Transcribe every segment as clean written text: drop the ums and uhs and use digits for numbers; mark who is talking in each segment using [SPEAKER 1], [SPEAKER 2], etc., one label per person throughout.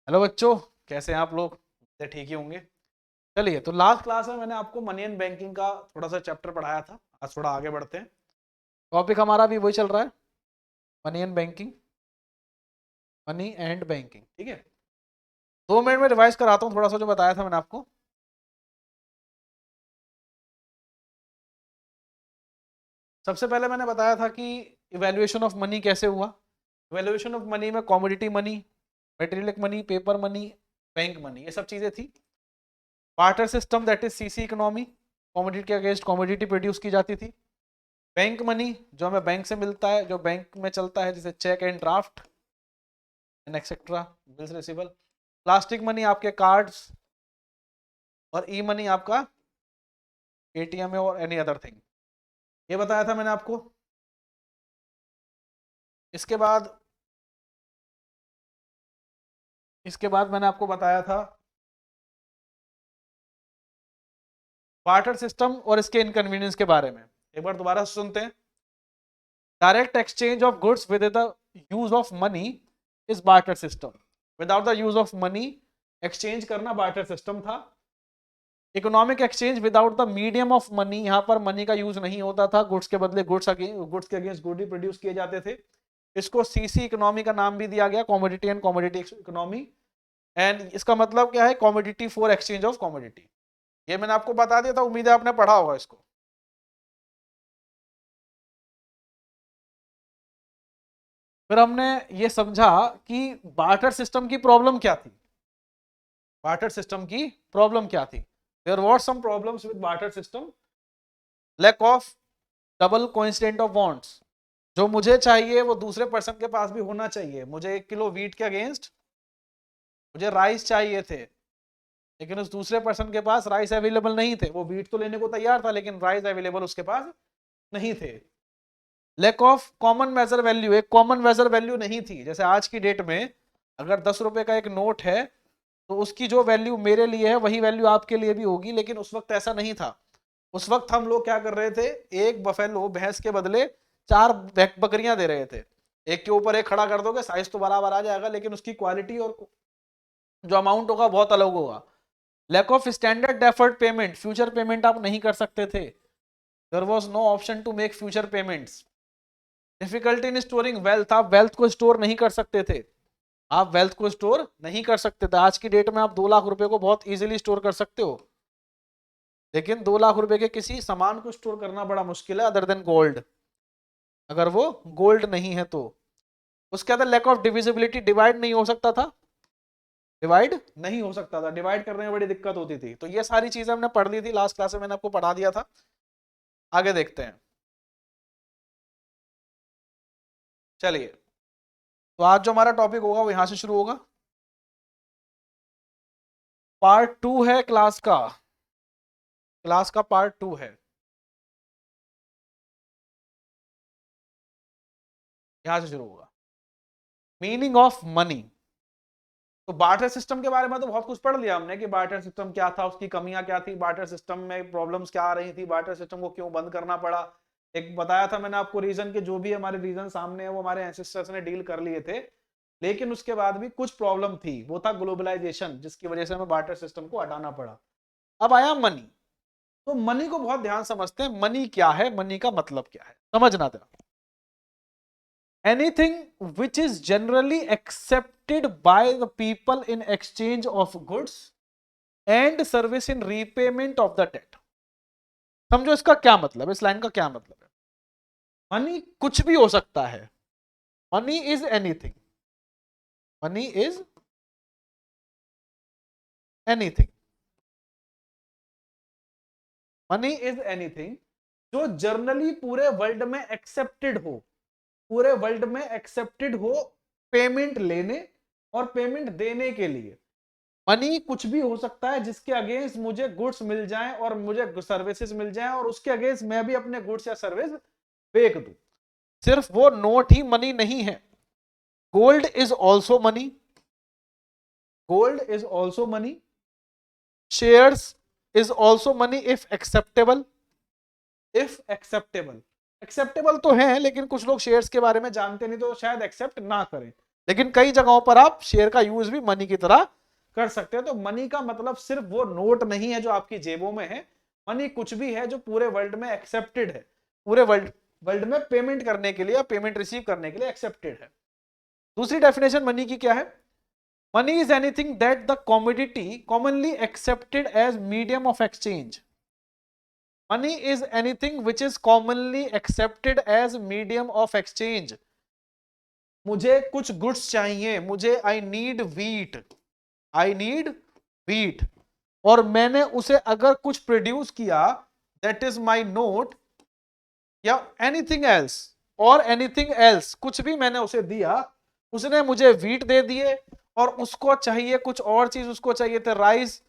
[SPEAKER 1] Hello बच्चों, कैसे हैं आप लोग? ठीक ही होंगे। चलिए, तो लास्ट क्लास में मैंने आपको मनी एंड बैंकिंग का थोड़ा सा चैप्टर पढ़ाया था। आज थोड़ा आगे बढ़ते हैं। टॉपिक हमारा भी वही चल रहा है, money and banking. Money and banking, ठीक है। 2 मिनट में रिवाइज कराता हूँ थोड़ा सा जो बताया था मैंने आपको। सबसे पहले मैंने बताया था कि इवेल्युएशन ऑफ मनी कैसे हुआ। इवेल्युएशन ऑफ मनी में commodity money, materialistic money, paper money, bank money, ये सब चीजें थी। Barter system, that is CC economy, commodity के अगेंस्ट कॉमोडिटी प्रोड्यूस की जाती थी। बैंक मनी, जो हमें बैंक से मिलता है, जो बैंक में चलता है, जैसे cheque and draft and etcetera, bills receivable. Plastic money आपके कार्ड्स, और ई मनी आपका एटीएम और एनी अदर थिंग। ये बताया था मैंने आपको। इसके बाद मैंने आपको बताया था बार्टर सिस्टम और इसके इनकन्वीनियंस के बारे में। एक बार दोबारा सुनते हैं। Direct exchange of goods with the use of money is barter system. Without the use of money exchange करना बार्टर सिस्टम था। Economic exchange without the medium of money, यहां पर मनी का यूज नहीं होता था, गुड्स के बदले गुड्स के अगेंस्ट गुड ही प्रोड्यूस किए जाते थे। इसको सीसी इकोनॉमी का नाम भी दिया गया, commodity and commodity economy. And इसका मतलब क्या है? Commodity for exchange of commodity. ये मैंने आपको बता दिया था, उम्मीद है आपने पढ़ा होगा इसको। फिर हमने ये समझा कि बार्टर सिस्टम की प्रॉब्लम क्या थी। बार्टर सिस्टम की प्रॉब्लम क्या थी? There were some problems with barter system. Lack of double coincident of bonds, जो मुझे चाहिए वो दूसरे पर्सन के पास भी होना चाहिए। मुझे 1 किलो वीट के अगेंस्ट मुझे राइस चाहिए थे, लेकिन उस दूसरे पर्सन के पास राइस अवेलेबल नहीं थे। वो वीट तो लेने को तैयार था, लेकिन राइस अवेलेबल उसके पास नहीं थे। Lack of common measure value, एक कॉमन मेजर वैल्यू नहीं थी। जैसे आज की डेट में अगर 10 रुपए का एक नोट है, तो उसकी जो वैल्यू मेरे लिए है वही वैल्यू आपके लिए भी होगी, लेकिन उस वक्त ऐसा नहीं था। उस वक्त हम लोग क्या कर रहे थे? एक बफेलो, भैंस के बदले 4 बकरियां दे रहे थे। एक के ऊपर एक खड़ा कर दोगे, साइज तो बराबर आ जाएगा, लेकिन उसकी क्वालिटी और जो अमाउंट होगा बहुत अलग होगा। Lack of standard deferred payment, future payment आप नहीं कर सकते थे। There was no option to make future payments. Difficulty in storing wealth, आप वेल्थ को स्टोर नहीं कर सकते थे। आप वेल्थ को स्टोर नहीं कर सकते थे। आज की डेट में आप 2 लाख रुपए को बहुत इजीली स्टोर कर सकते हो, लेकिन 2 लाख रुपए के किसी सामान को स्टोर करना बड़ा मुश्किल है, अदर देन गोल्ड, अगर वो गोल्ड नहीं है तो। उसके अंदर लैक ऑफ डिविजिबिलिटी, डिवाइड नहीं हो सकता था। डिवाइड नहीं हो सकता था, डिवाइड करने में बड़ी दिक्कत होती थी। तो ये सारी चीजें हमने पढ़ ली थी लास्ट क्लास में, मैंने आपको पढ़ा दिया था। आगे देखते हैं। चलिए, तो आज जो हमारा टॉपिक होगा वो यहां से शुरू होगा। पार्ट 2 है क्लास का। क्लास का पार्ट 2 है, यहां से शुरू होगा। Meaning of money. तो बार्टर सिस्टम के बारे में तो बहुत कुछ पढ़ लिया हमने कि बार्टर सिस्टम क्या था, उसकी कमियां क्या थी, बार्टर सिस्टम में प्रॉब्लम्स क्या आ रही थी, बार्टर सिस्टम को क्यों बंद करना पड़ा। एक बताया था मैंने आपको रीजन के, जो भी हमारे रीजन सामने है वो हमारे एंसेस्टर्स ने डील कर लिए थे, लेकिन उसके बाद भी कुछ प्रॉब्लम थी। वो था ग्लोबलाइजेशन, जिसकी वजह से हमें बार्टर सिस्टम को हटाना पड़ा। अब आया मनी। तो मनी को बहुत ध्यान समझते हैं। मनी क्या है, मनी का मतलब क्या है, समझना था। anything which is generally accepted by the people in exchange of goods and service in repayment of the debt। समझो इसका क्या मतलब है, इस लाइन का क्या मतलब है। मनी कुछ भी हो सकता है। Money is anything. Money is anything. Money is anything जो जर्नली पूरे वर्ल्ड में एक्सेप्टेड हो, पूरे वर्ल्ड में एक्सेप्टेड हो पेमेंट लेने और पेमेंट देने के लिए। मनी कुछ भी हो सकता है जिसके अगेंस्ट मुझे गुड्स मिल जाएं और मुझे सर्विसेज मिल जाएं, और उसके अगेंस्ट मैं भी अपने गुड्स या सर्विस फेंक दूं। सिर्फ वो नोट ही मनी नहीं है। Gold is also money. Gold is also money. Shares is also money if acceptable. If acceptable, acceptable तो है, लेकिन कुछ लोग शेयर्स के बारे में जानते नहीं, तो शायद एक्सेप्ट ना करें। लेकिन कई जगहों पर आप शेयर का यूज भी मनी की तरह कर सकते हैं। तो मनी का मतलब सिर्फ वो नोट नहीं है जो आपकी जेबों में है, मनी कुछ भी है जो पूरे वर्ल्ड में एक्सेप्टेड है, पूरे वर्ल्ड में पेमेंट करने के लिए, पेमेंट रिसीव करने के लिए एक्सेप्टेड है। दूसरी डेफिनेशन मनी की क्या है? Money is anything that the commodity commonly accepted as medium of exchange. Money is anything which is commonly accepted as medium of exchange. मुझे कुछ गुड्स चाहिए, मुझे आई नीड व्हीट, और मैंने उसे अगर कुछ प्रोड्यूस किया, दैट इज माई नोट, या एनीथिंग एल्स, और एनीथिंग एल्स, कुछ भी मैंने उसे दिया, उसने मुझे व्हीट दे दिए, और उसको चाहिए कुछ और चीज, उसको चाहिए थे राइस,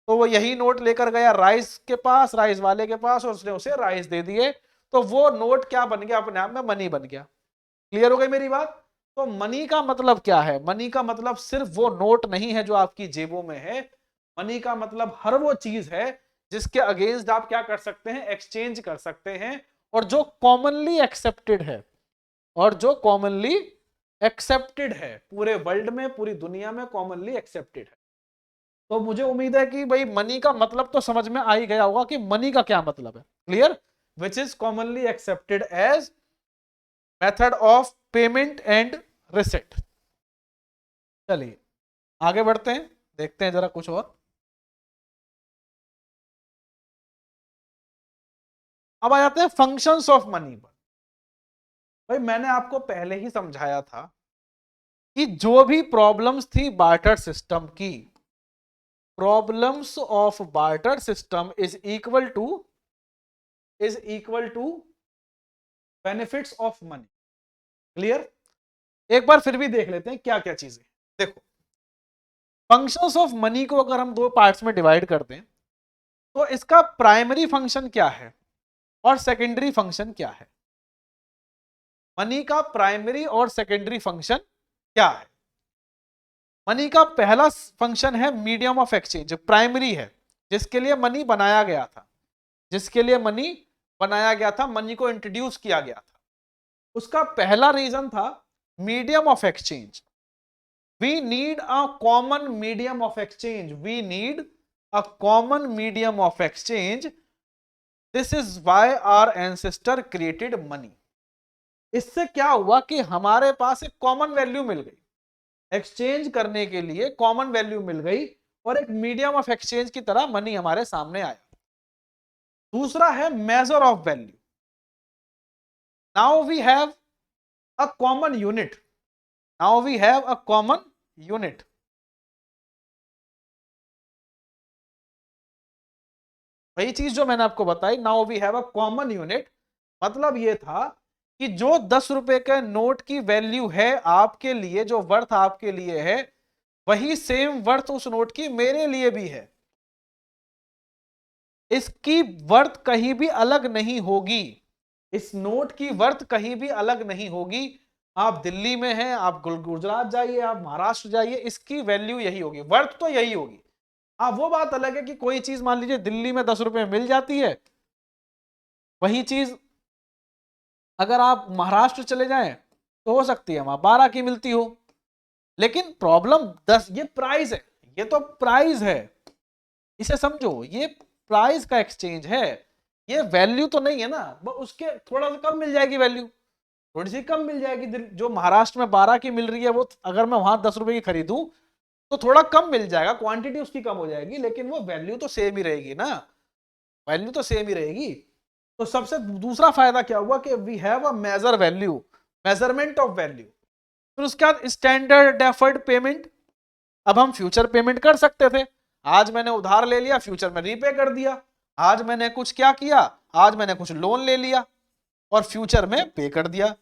[SPEAKER 1] तो वो यही नोट लेकर गया राइस के पास, राइस वाले के पास, और उसने उसे राइस दे दिए, तो वो नोट क्या बन गया? अपने आप में मनी बन गया। क्लियर हो गई मेरी बात? तो मनी का मतलब क्या है? मनी का मतलब सिर्फ वो नोट नहीं है जो आपकी जेबों में है, मनी का मतलब हर वो चीज है जिसके अगेंस्ट आप क्या कर सकते हैं? एक्सचेंज कर सकते हैं, और जो कॉमनली एक्सेप्टेड है, और जो कॉमनली एक्सेप्टेड है पूरे वर्ल्ड में, पूरी दुनिया में कॉमनली एक्सेप्टेड है। तो मुझे उम्मीद है कि भाई मनी का मतलब तो समझ में आ ही गया होगा कि मनी का क्या मतलब है। Clear? Which is commonly accepted as method of payment and receipt. चलिए आगे बढ़ते हैं, देखते हैं जरा कुछ और। अब आ जाते हैं फंक्शंस ऑफ मनी पर। भाई मैंने आपको पहले ही समझाया था कि जो भी प्रॉब्लम्स थी बार्टर सिस्टम की, problems of barter system is equal to benefits of money. Clear? एक बार फिर भी देख लेते हैं क्या क्या चीजें। देखो, फंक्शंस ऑफ मनी को अगर हम दो पार्ट्स में डिवाइड कर दें, तो इसका प्राइमरी फंक्शन क्या है और सेकेंडरी फंक्शन क्या है? मनी का प्राइमरी और सेकेंडरी फंक्शन क्या है? मनी का पहला फंक्शन है मीडियम ऑफ एक्सचेंज, प्राइमरी है, जिसके लिए मनी बनाया गया था, जिसके लिए मनी बनाया गया था, मनी को इंट्रोड्यूस किया गया था। उसका पहला रीजन था medium of exchange. We need a common medium of exchange, we need a common medium of exchange, this is why our ancestor created money. इससे क्या हुआ कि हमारे पास एक कॉमन वैल्यू मिल गई, एक्सचेंज करने के लिए कॉमन वैल्यू मिल गई, और एक मीडियम ऑफ एक्सचेंज की तरह मनी हमारे सामने आया। दूसरा है measure of value. Now we have a common unit, now we have a common unit. वही चीज जो मैंने आपको बताई, now we have a common unit, मतलब ये था कि जो 10 रुपए के नोट की वैल्यू है आपके लिए, जो वर्थ आपके लिए है, वही सेम वर्थ उस नोट की मेरे लिए भी है। इसकी वर्थ कहीं भी अलग नहीं होगी, इस नोट की वर्थ कहीं भी अलग नहीं होगी। आप दिल्ली में हैं, आप गुजरात जाइए, आप महाराष्ट्र जाइए, इसकी वैल्यू यही होगी, वर्थ तो यही होगी। हाँ, वो बात अलग है कि कोई चीज मान लीजिए दिल्ली में 10 रुपए में मिल जाती है, वही चीज अगर आप महाराष्ट्र चले जाएं तो हो सकती है वहां 12 की मिलती हो। लेकिन प्रॉब्लम 10, ये प्राइस है, ये तो प्राइस है, इसे समझो, ये प्राइस का एक्सचेंज है, ये वैल्यू तो नहीं है ना। उसके थोड़ा सा कम मिल जाएगी वैल्यू, थोड़ी सी कम मिल जाएगी। जो महाराष्ट्र में 12 की मिल रही है, वो अगर मैं वहां 10 रुपए की खरीदूं तो थोड़ा कम मिल जाएगा, क्वांटिटी उसकी कम हो जाएगी, लेकिन वो वैल्यू तो सेम ही रहेगी ना, वैल्यू तो सेम ही रहेगी। तो सबसे दूसरा फायदा क्या हुआ कि we have a measure value, measurement of value. फिर उसके बाद स्टैंडर्ड डेफर्ड पेमेंट। अब हम फ्यूचर पेमेंट कर सकते थे, आज मैंने उधार ले लिया, फ्यूचर में रीपे कर दिया। आज मैंने कुछ क्या किया, आज मैंने कुछ लोन ले लिया और फ्यूचर में पे कर दिया,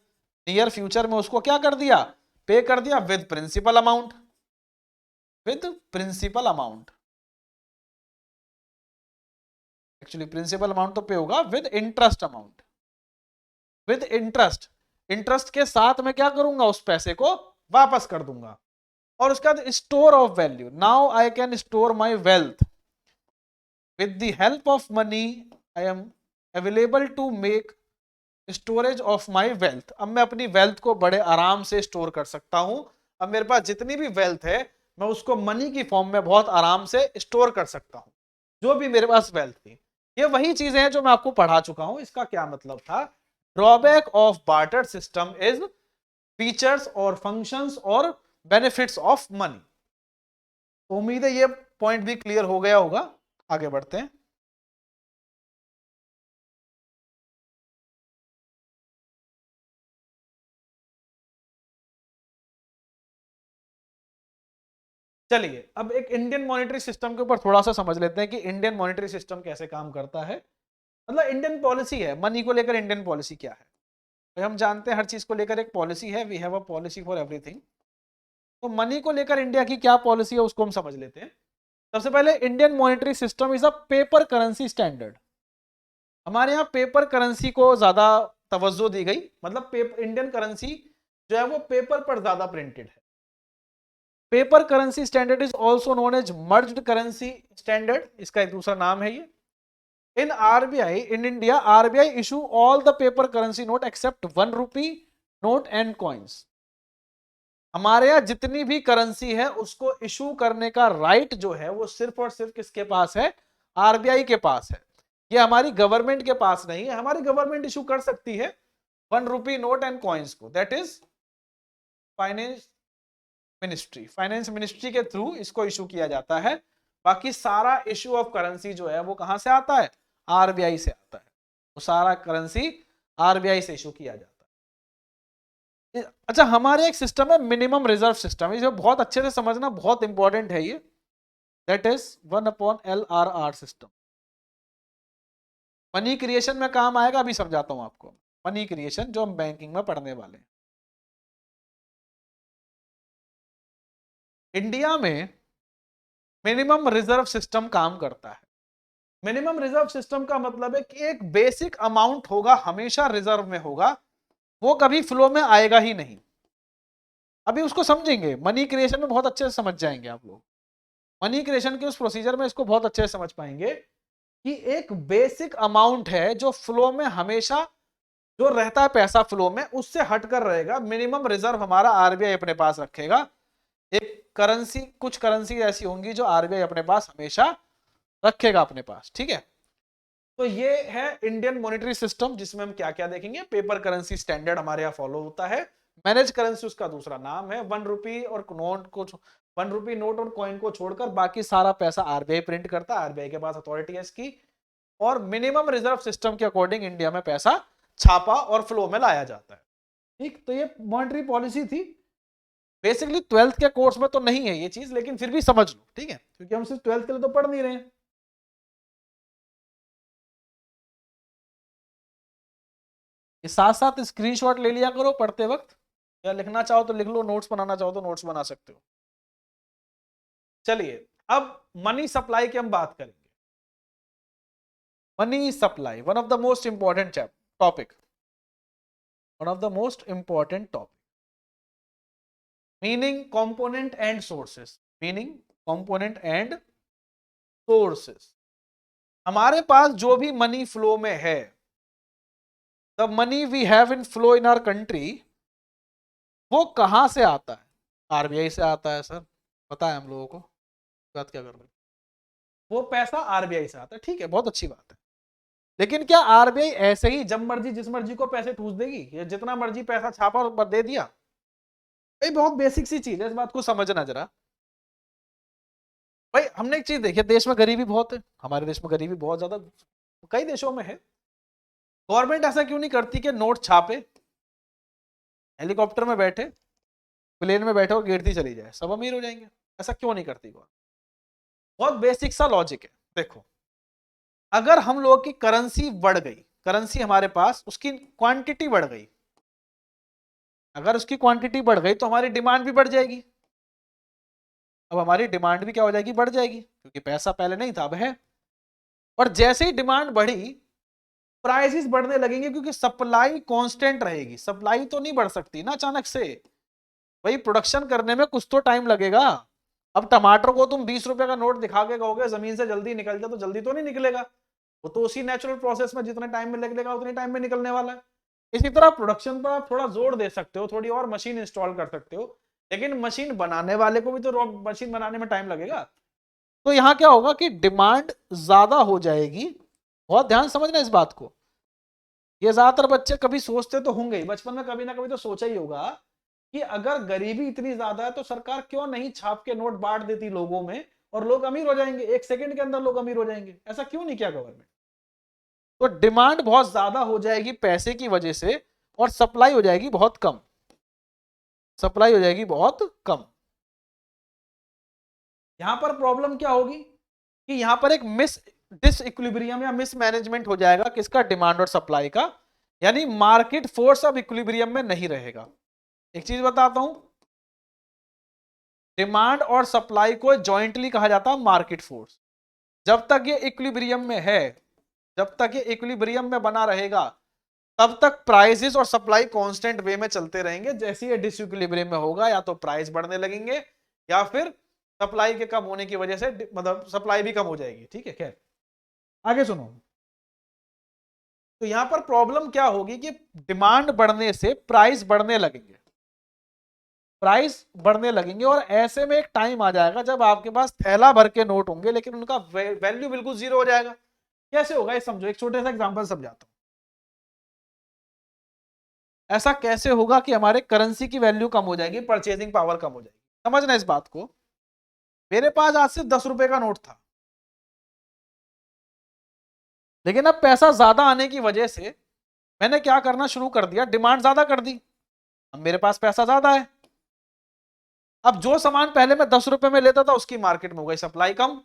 [SPEAKER 1] नियर फ्यूचर में उसको क्या कर दिया, पे कर दिया, with principal amount, with principal amount. Actually principal amount तो पे होगा with interest amount, with interest, interest के साथ मैं क्या करूंगा, उस पैसे को वापस कर दूंगा। और उसके बाद store of value, now I can store my wealth with the help of money, I am available to make storage of my wealth. अब मैं अपनी वेल्थ को बड़े आराम से स्टोर कर सकता हूं अब मेरे पास जितनी भी वेल्थ है मैं उसको मनी की फॉर्म में बहुत आराम से स्टोर कर सकता हूं, जो भी मेरे पास वेल्थ थी। ये वही चीजें हैं जो मैं आपको पढ़ा चुका हूं। इसका क्या मतलब था? Drawback of barter system is features और फंक्शंस और बेनिफिट्स ऑफ मनी। उम्मीद है ये पॉइंट भी क्लियर हो गया होगा। आगे बढ़ते हैं। चलिए अब एक इंडियन मॉनेटरी सिस्टम के ऊपर थोड़ा सा समझ लेते हैं कि इंडियन मॉनेटरी सिस्टम कैसे काम करता है। मतलब इंडियन पॉलिसी है मनी को लेकर, इंडियन पॉलिसी क्या है? तो हम जानते हैं हर चीज को लेकर एक पॉलिसी है, we have a policy for everything. तो मनी को लेकर इंडिया की क्या पॉलिसी है उसको हम समझ लेते हैं। सबसे पहले Indian monetary system is a paper currency standard. हमारे यहाँ पेपर करेंसी को ज्यादा तवज्जो दी गई, मतलब इंडियन करेंसी जो है वो पेपर पर ज्यादा प्रिंटेड है। Paper currency standard is also known as merged currency standard, इसका एक दूसरा नाम है ये। In RBI in India RBI issue all the paper currency note except 1 rupee note and coins. हमारे यहाँ जितनी भी करेंसी है उसको इशू करने का राइट जो है वो सिर्फ और सिर्फ किसके पास है? आरबीआई के पास है। ये हमारी गवर्नमेंट के पास नहीं है। हमारी गवर्नमेंट इशू कर सकती है 1 रुपी नोट एंड कॉइन्स को, that is finance ministry. Finance ministry के थ्रू इसको इशू किया जाता है। बाकी सारा इशू ऑफ करेंसी जो है वो कहां से आता है? आरबीआई से आता है। वो सारा करेंसी आरबीआई से इशू किया जाता है। अच्छा, हमारे एक सिस्टम है मिनिमम रिजर्व सिस्टम, इसे बहुत अच्छे से समझना, बहुत इंपॉर्टेंट है ये। That is 1/LRR system. Money creation में काम आएगा, अभी समझाता हूं आपको। मनी क्रिएशन जो हम बैंकिंग में पढ़ने वाले हैं। इंडिया में मिनिमम रिजर्व सिस्टम काम करता है। मिनिमम रिजर्व सिस्टम का मतलब है कि एक बेसिक अमाउंट होगा, हमेशा रिजर्व में होगा, वो कभी फ्लो में आएगा ही नहीं। अभी उसको समझेंगे, मनी क्रिएशन में बहुत अच्छे से समझ जाएंगे आप लोग। मनी क्रिएशन के उस प्रोसीजर में इसको बहुत अच्छे से समझ पाएंगे कि एक बेसिक अमाउंट है जो फ्लो में हमेशा जो रहता है, पैसा फ्लो में उससे हटकर रहेगा। मिनिमम रिजर्व हमारा आरबीआई अपने पास रखेगा। एक करेंसी, कुछ करेंसी ऐसी होंगी जो आरबीआई अपने पास हमेशा रखेगा अपने पास, ठीक है। तो ये है इंडियन मॉनेटरी सिस्टम, जिसमें हम क्या क्या देखेंगे। पेपर करेंसी स्टैंडर्ड हमारे यहाँ फॉलो होता है। मैनेज करेंसी उसका दूसरा नाम है। 1 रुपी और नोट को 1 रुपी नोट और कॉइन को छोड़कर बाकी सारा पैसा आरबीआई प्रिंट करता है। आरबीआई के पास अथॉरिटी है इसकी। और मिनिमम रिजर्व सिस्टम के अकॉर्डिंग इंडिया में पैसा छापा और फ्लो में लाया जाता है। ठीक, तो ये मॉनेटरी पॉलिसी थी। बेसिकली 12th के कोर्स में तो नहीं है ये चीज, लेकिन फिर भी समझ लो, ठीक है, क्योंकि हम सिर्फ 12th के लिए तो पढ़ नहीं रहे हैं। ये साथ साथ स्क्रीनशॉट ले लिया करो पढ़ते वक्त, या लिखना चाहो तो लिख लो, नोट्स बनाना चाहो तो नोट्स बना सकते हो। चलिए अब मनी सप्लाई की हम बात करेंगे। Money supply one of the most important topic, one of the most important topic. Meaning, component and sources. Meaning, component and sources. हमारे पास जो भी मनी फ्लो में है, the money we have in flow in our country, वो कहां से आता है? आरबीआई से आता है सर, पता है हम लोगों को। बात क्या कर रहे हैं? वो पैसा आरबीआई से आता है, ठीक है, बहुत अच्छी बात है। लेकिन क्या आरबीआई ऐसे ही जब मर्जी जिस मर्जी को पैसे ठूस देगी? या जितना मर्जी पैसा छापा और दे दिया? भाई बहुत बेसिक सी चीज है, इस बात को समझना जरा। भाई हमने एक चीज देखी, देश में गरीबी बहुत है, हमारे देश में गरीबी बहुत ज्यादा, कई देशों में है। गवर्नमेंट ऐसा क्यों नहीं करती कि नोट छापे, हेलीकॉप्टर में बैठे, प्लेन में बैठे और गिरती चली जाए, सब अमीर हो जाएंगे? ऐसा क्यों नहीं करती गवर्नमेंट? बहुत बेसिक सा लॉजिक है। देखो, अगर हम लोग की करेंसी बढ़ गई, करेंसी हमारे पास, उसकी क्वांटिटी बढ़ गई, अगर उसकी क्वांटिटी बढ़ गई तो हमारी डिमांड भी बढ़ जाएगी। अब हमारी डिमांड भी क्या हो जाएगी? बढ़ जाएगी, क्योंकि पैसा पहले नहीं था, अब है। और जैसे ही डिमांड बढ़ी, प्राइसेस बढ़ने लगेंगे, क्योंकि सप्लाई कांस्टेंट रहेगी। सप्लाई तो नहीं बढ़ सकती ना अचानक से, भाई प्रोडक्शन करने में कुछ तो टाइम लगेगा। अब टमाटर को तुम 20 रुपए का नोट दिखा के कहोगे जमीन से जल्दी निकल जाए, तो जल्दी तो नहीं निकलेगा। वो तो उसी नेचुरल प्रोसेस में जितने टाइम में लगेगा उतने टाइम में निकलने वाला है। इसी तरह प्रोडक्शन पर आप थोड़ा जोर दे सकते हो, थोड़ी और मशीन इंस्टॉल कर सकते हो, लेकिन मशीन बनाने वाले को भी तो मशीन बनाने में टाइम लगेगा। तो यहां क्या होगा कि डिमांड ज्यादा हो जाएगी। बहुत ध्यान समझना इस बात को। ये ज्यादातर बच्चे कभी सोचते तो होंगे ही, बचपन में कभी ना कभी तो सोचा ही होगा कि अगर गरीबी इतनी ज्यादा है तो सरकार क्यों नहीं छाप के नोट बांट देती लोगों में और लोग अमीर हो जाएंगे, 1 सेकंड के अंदर लोग अमीर हो जाएंगे। ऐसा क्यों नहीं किया गवर्नमेंट? तो डिमांड बहुत ज्यादा हो जाएगी पैसे की वजह से और सप्लाई हो जाएगी बहुत कम। सप्लाई हो जाएगी बहुत कम। यहां पर प्रॉब्लम क्या होगी कि यहां पर एक डिसइक्विलिब्रियम या मिसमैनेजमेंट हो जाएगा किसका? डिमांड और सप्लाई का। यानी मार्केट फोर्स अब इक्विलिब्रियम में नहीं रहेगा। एक चीज बताता हूं, डिमांड और सप्लाई को जॉइंटली कहा जाता है मार्केट फोर्स। जब तक ये इक्विलिब्रियम में है, जब तक ये इक्विलिब्रियम में बना रहेगा, तब तक प्राइसेस और सप्लाई कांस्टेंट वे में चलते रहेंगे। जैसे ये डिसइक्विलिब्रियम में होगा या तो प्राइस बढ़ने लगेंगे या फिर सप्लाई के कम होने की वजह से मतलब सप्लाई भी कम हो जाएगी। ठीक है, खैर आगे सुनो। तो यहां पर प्रॉब्लम क्या होगी कि डिमांड बढ़ने से प्राइस बढ़ने लगेंगे, प्राइस बढ़ने लगेंगे और ऐसे में एक टाइम आ जाएगा जब आपके पास थैला भर के नोट होंगे लेकिन उनका वैल्यू बिल्कुल जीरो हो जाएगा। कैसे होगा ये समझो, एक छोटे सा एग्जांपल समझाता हूं। ऐसा कैसे होगा कि हमारे करेंसी की वैल्यू कम हो जाएगी, परचेजिंग पावर कम हो जाएगी? समझना इस बात को। मेरे पास आज से 10 रुपए का नोट था, लेकिन अब पैसा ज्यादा आने की वजह से मैंने क्या करना शुरू कर दिया? डिमांड ज्यादा कर दी। अब मेरे पास पैसा ज्यादा है। अब जो सामान पहले मैं 10 रुपए में लेता था उसकी मार्केट में हो गई सप्लाई कम,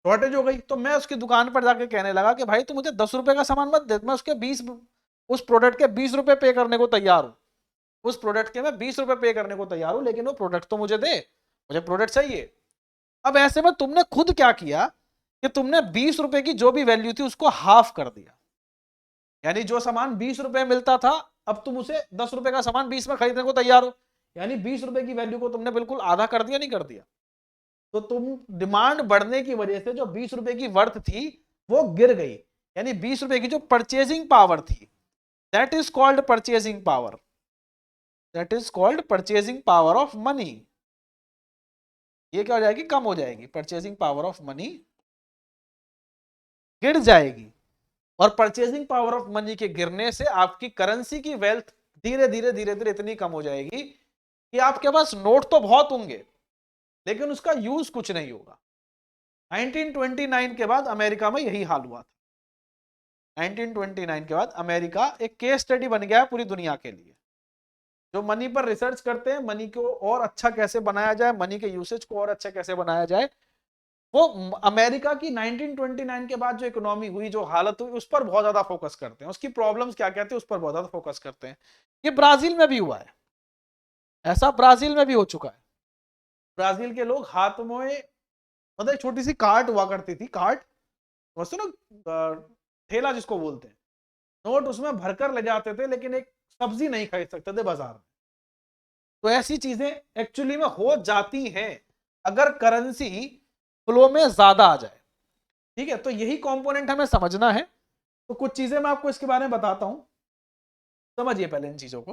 [SPEAKER 1] शॉर्टेज हो गई। तो मैं उसकी दुकान पर जाके कहने लगा कि भाई तू मुझे 10 रुपए का सामान मत दे, मैं उसके 20, उस प्रोडक्ट के 20 रुपए पे करने को तैयार हूं। उस प्रोडक्ट के मैं 20 रुपए पे करने को तैयार हूं, लेकिन वो प्रोडक्ट तो मुझे दे, मुझे प्रोडक्ट चाहिए। अब ऐसे में तुमने खुद क्या किया कि तुमने 20 रुपए की जो भी वैल्यू थी उसको हाफ कर दिया। यानी जो सामान 20 रुपए मिलता था, अब तुम उसे 10 रुपए का सामान 20 में खरीदने को तैयार हो। यानी 20 रुपए की वैल्यू को तुमने बिल्कुल आधा कर दिया, नहीं कर दिया? तो तुम डिमांड बढ़ने की वजह से जो 20 रुपए की वर्थ थी वो गिर गई। यानी 20 रुपए की जो परचेजिंग पावर थी, that is called purchasing power, that is called purchasing power of money. ये क्या हो जाएगी? कम हो जाएगी। परचेजिंग पावर ऑफ मनी गिर जाएगी और परचेजिंग पावर ऑफ मनी के गिरने से आपकी करेंसी की वेल्थ धीरे धीरे धीरे धीरे इतनी कम हो जाएगी कि आपके पास नोट तो बहुत होंगे लेकिन उसका यूज कुछ नहीं होगा। 1929 के बाद अमेरिका में यही हाल हुआ था। 1929 के बाद अमेरिका एक केस स्टडी बन गया पूरी दुनिया के लिए। जो मनी पर रिसर्च करते हैं, मनी को और अच्छा कैसे बनाया जाए, मनी के यूसेज को और अच्छा कैसे बनाया जाए, वो अमेरिका की 1929 के बाद जो इकोनॉमी हुई, जो हालत हुई, उस पर बहुत ज्यादा फोकस करते हैं। उसकी प्रॉब्लम्स क्या कहते हैं उस पर बहुत ज्यादा फोकस करते हैं। ये ब्राजील में भी हुआ है, ऐसा ब्राजील में भी हो चुका है। ब्राजील के लोग हाथ में मतलब एक छोटी सी कार्ट हुआ करती थी, कार्ट वैसे ना, ठेला जिसको बोलते हैं, नोट उसमें भरकर ले जाते थे लेकिन एक सब्जी नहीं खरीद सकते थे बाजार में। तो ऐसी चीजें एक्चुअली में हो जाती हैं अगर करेंसी फ्लो में ज्यादा आ जाए। ठीक है, तो यही कंपोनेंट हमें समझना है। तो कुछ चीजें मैं आपको इसके बारे में बताता हूं, समझिए पहले इन चीजों को।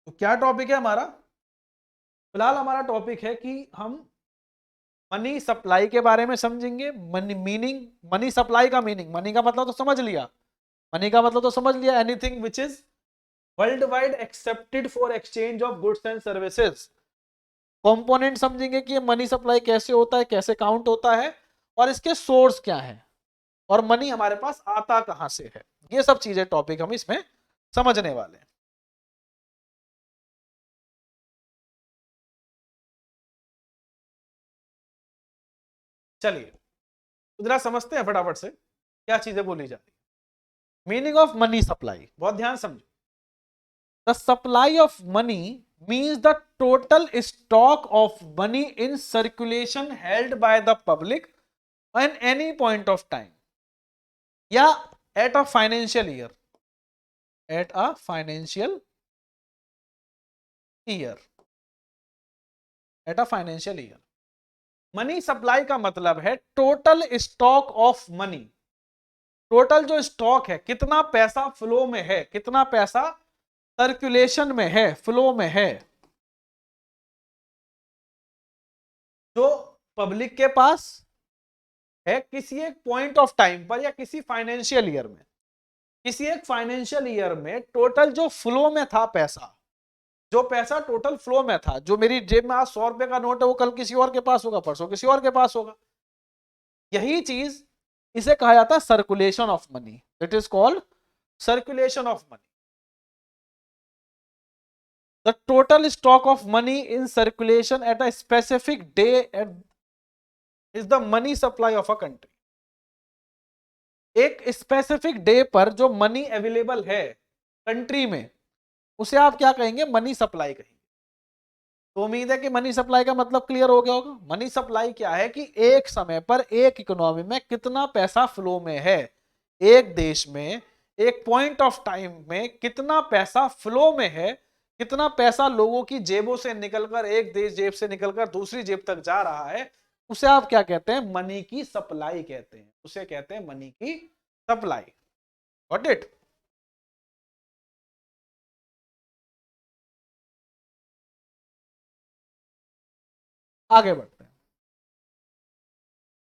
[SPEAKER 1] तो क्या टॉपिक है हमारा? फिलहाल हमारा टॉपिक है कि हम मनी सप्लाई के बारे में समझेंगे। मनी मीनिंग, मनी सप्लाई का मीनिंग, मनी का मतलब तो समझ लिया, मनी का मतलब तो समझ लिया, anything which is world wide accepted for exchange of goods and services. Component समझेंगे कि ये मनी सप्लाई कैसे होता है, कैसे काउंट होता है और इसके सोर्स क्या है और मनी हमारे पास आता कहां से है। ये सब चीजें टॉपिक हम इसमें समझने वाले हैं। चलिए तो जरा समझते हैं फटाफट से क्या चीजें बोली जा रही है। मीनिंग ऑफ मनी सप्लाई, बहुत ध्यान समझो। The supply of money means the total stock of money in circulation held by the public at any point of time या at a financial year, at a financial year, at a financial year। Money supply का मतलब है total stock of money. Total जो stock है, कितना पैसा flow में है, कितना पैसा सर्कुलेशन में है, फ्लो में है, जो पब्लिक के पास है किसी एक पॉइंट ऑफ टाइम पर या किसी फाइनेंशियल ईयर में, किसी एक फाइनेंशियल ईयर में टोटल जो फ्लो में था पैसा, जो पैसा टोटल फ्लो में था, जो मेरी जेब में आज 100 रुपए का नोट है वो कल किसी और के पास होगा, परसों किसी और के पास होगा। यही चीज, इसे कहा जाता है circulation of money, it is called circulation of money. The total stock of money in circulation at a specific day is the money supply of a country. एक स्पेसिफिक डे पर जो मनी अवेलेबल है country में, उसे आप क्या कहेंगे? Money supply कहेंगे। तो उम्मीद है कि मनी सप्लाई का मतलब क्लियर हो गया होगा। मनी सप्लाई क्या है कि एक समय पर एक इकोनॉमी में कितना पैसा फ्लो में है, एक देश में एक पॉइंट ऑफ टाइम में कितना पैसा फ्लो में है, कितना पैसा लोगों की जेबों से निकलकर, एक देश जेब से निकलकर दूसरी जेब तक जा रहा है, उसे आप क्या कहते हैं? मनी की सप्लाई कहते हैं, उसे कहते हैं मनी की सप्लाई। Got it? आगे बढ़ते हैं।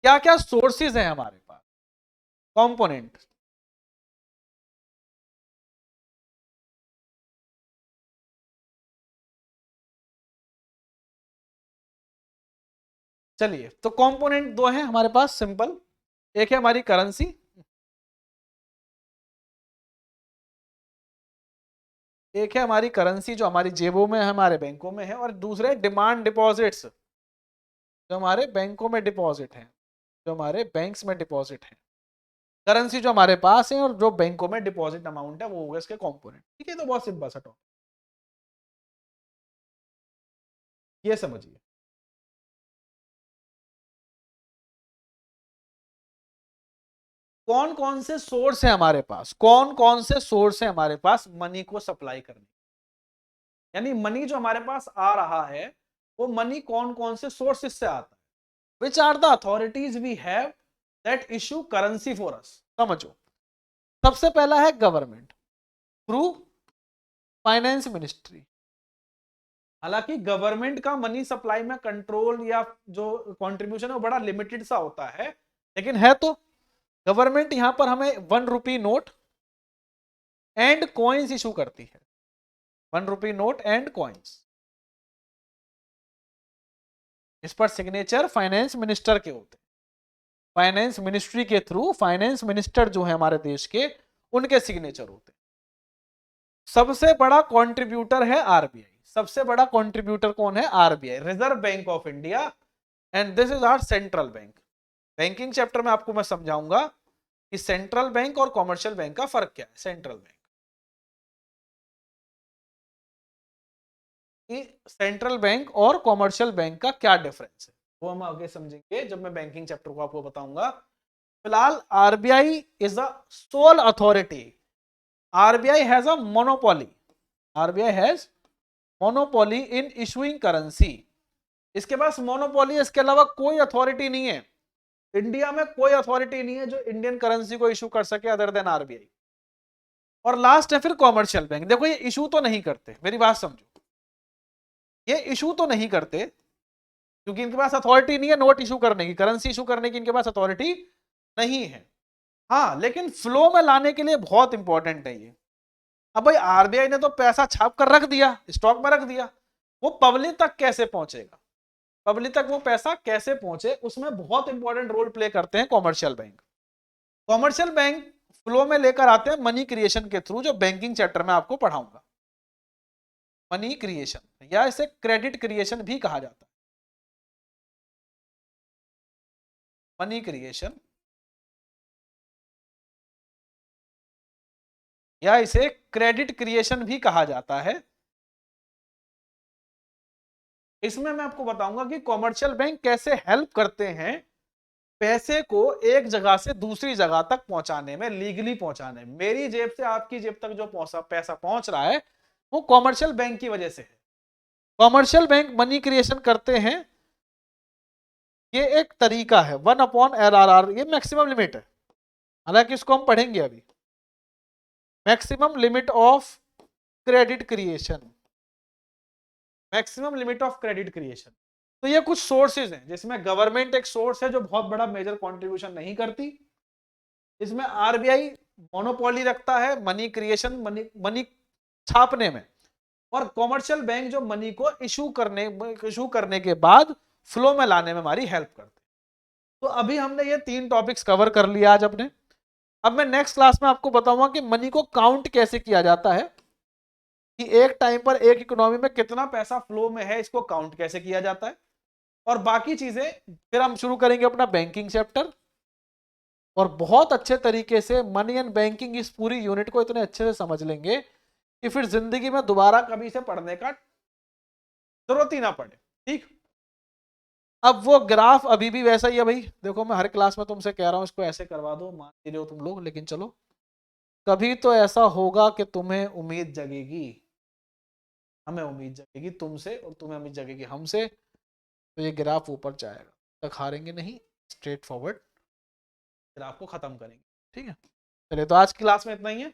[SPEAKER 1] क्या क्या सोर्सेज हैं हमारे पास? कंपोनेंट। चलिए, तो कंपोनेंट दो हैं हमारे पास सिंपल। एक है हमारी करेंसी, एक है हमारी करेंसी जो हमारी जेबों में है, हमारे बैंकों में है, और दूसरे डिमांड डिपॉजिट्स जो हमारे बैंकों में डिपॉजिट हैं, जो हमारे बैंक्स में डिपॉजिट हैं। करेंसी जो हमारे पास है और जो बैंकों में डिपॉजिट अमाउंट है, वो हो गए इसके कंपोनेंट। ठीक है, तो बहुत सिंपल सा टॉपिक, ये समझिए। कौन कौन से सोर्स है हमारे पास, कौन कौन से सोर्स है हमारे पास मनी को सप्लाई करने, यानी मनी जो हमारे पास आ रहा है वो मनी कौन कौन से सोर्सेस से आता है। Which are the authorities we have that issue currency for us. समझो, सबसे पहला है गवर्नमेंट थ्रू फाइनेंस मिनिस्ट्री। हालांकि गवर्नमेंट का मनी सप्लाई में कंट्रोल या जो कंट्रीब्यूशन है वो बड़ा लिमिटेड सा होता है, लेकिन है तो गवर्नमेंट यहां पर हमें 1 rupee note and coins issue करती है। 1 रुपी नोट एंड कॉइन्स, इस पर सिग्नेचर फाइनेंस मिनिस्टर के होते हैं। फाइनेंस मिनिस्ट्री के थ्रू फाइनेंस मिनिस्टर जो है हमारे देश के, उनके सिग्नेचर होते हैं। सबसे बड़ा कंट्रीब्यूटर है आरबीआई। सबसे बड़ा कंट्रीब्यूटर कौन है? RBI, reserve bank of India, and this is our central bank. Banking chapter में आपको मैं समझाऊंगा कि सेंट्रल बैंक और कॉमर्शियल बैंक का फर्क क्या है। सेंट्रल बैंक, कि सेंट्रल बैंक और कॉमर्शियल बैंक का क्या डिफरेंस है, वो हम आगे समझेंगे जब मैं बैंकिंग चैप्टर को आपको बताऊंगा। फिलहाल RBI is the soul authority. RBI has a monopoly, RBI has monopoly in issuing currency. इसके पास मोनोपोली, इसके अलावा कोई अथॉरिटी नहीं है। इंडिया में कोई अथॉरिटी नहीं है जो इंडियन करेंसी को इशू कर सके अदर देन आरबीआई। और लास्ट है फिर कॉमर्शियल बैंक। देखो, ये इशू तो नहीं करते, मेरी बात समझो, ये इशू तो नहीं करते क्योंकि इनके पास अथॉरिटी नहीं है नोट इशू करने की, करेंसी इशू करने की इनके पास अथॉरिटी नहीं है। हाँ, लेकिन फ्लो में लाने के लिए बहुत इंपॉर्टेंट है ये। अब भाई आरबीआई ने तो पैसा छाप कर रख दिया, स्टॉक में रख दिया, वो पब्लिक तक कैसे पहुंचेगा, पब्लिक तक वो पैसा कैसे पहुंचे, उसमें बहुत इंपॉर्टेंट रोल प्ले करते हैं commercial bank. Commercial bank flow में लेकर आते हैं मनी क्रिएशन के थ्रू, जो बैंकिंग चैप्टर में आपको पढ़ाऊंगा। मनी क्रिएशन या इसे क्रेडिट क्रिएशन भी कहा जाता है। मनी क्रिएशन या इसे क्रेडिट क्रिएशन भी कहा जाता है। इसमें मैं आपको बताऊंगा कि कॉमर्शियल बैंक कैसे हेल्प करते हैं पैसे को एक जगह से दूसरी जगह तक पहुंचाने में, लीगली पहुंचाने में। मेरी जेब से आपकी जेब तक जो पैसा पहुंच रहा है वो कॉमर्शियल बैंक की वजह से है। कॉमर्शियल बैंक मनी क्रिएशन करते हैं, ये एक तरीका है 1/LRR, ये मैक्सिमम लिमिट है, हालांकि इसको हम पढ़ेंगे अभी। Maximum limit of credit creation, maximum limit of credit creation. तो ये कुछ सोर्सेज हैं, जिसमें गवर्नमेंट एक सोर्स है जो बहुत बड़ा मेजर कंट्रीब्यूशन नहीं करती, इसमें आरबीआई मोनोपोली रखता है मनी क्रिएशन, मनी छापने में, और कॉमर्शियल बैंक जो मनी को इशू करने के बाद फ्लो में लाने में हमारी हेल्प करते हैं। तो अभी हमने ये 3 टॉपिक्स कवर कर लिया आज अपने। अब मैं नेक्स्ट क्लास में आपको बताऊंगा कि मनी को काउंट कैसे किया जाता है, कि एक टाइम पर एक इकोनॉमी में कितना पैसा फ्लो में है, इसको काउंट कैसे किया जाता है, और बाकी चीजें फिर हम शुरू करेंगे अपना बैंकिंग चैप्टर, और बहुत अच्छे तरीके से मनी एंड बैंकिंग इस पूरी यूनिट को इतने अच्छे से समझ लेंगे कि फिर जिंदगी में दोबारा कभी से पढ़ने का जरूरत ही ना पड़े। ठीक, अब वो ग्राफ अभी भी वैसा ही है भाई, देखो मैं हर क्लास में तुमसे कह रहा हूं इसको ऐसे करवा दो, मान नहीं रहे हो तुम लोग, लेकिन चलो कभी तो ऐसा होगा कि तुम्हें उम्मीद जगेगी, हमें उम्मीद जगेगी तुमसे, और तुम्हें उम्मीद जगेगी हमसे, तो ये ग्राफ ऊपर जाएगा, तक हारेंगे नहीं, स्ट्रेट फॉरवर्ड ग्राफ को खत्म करेंगे। ठीक है, चलिए तो आज की क्लास में इतना ही है।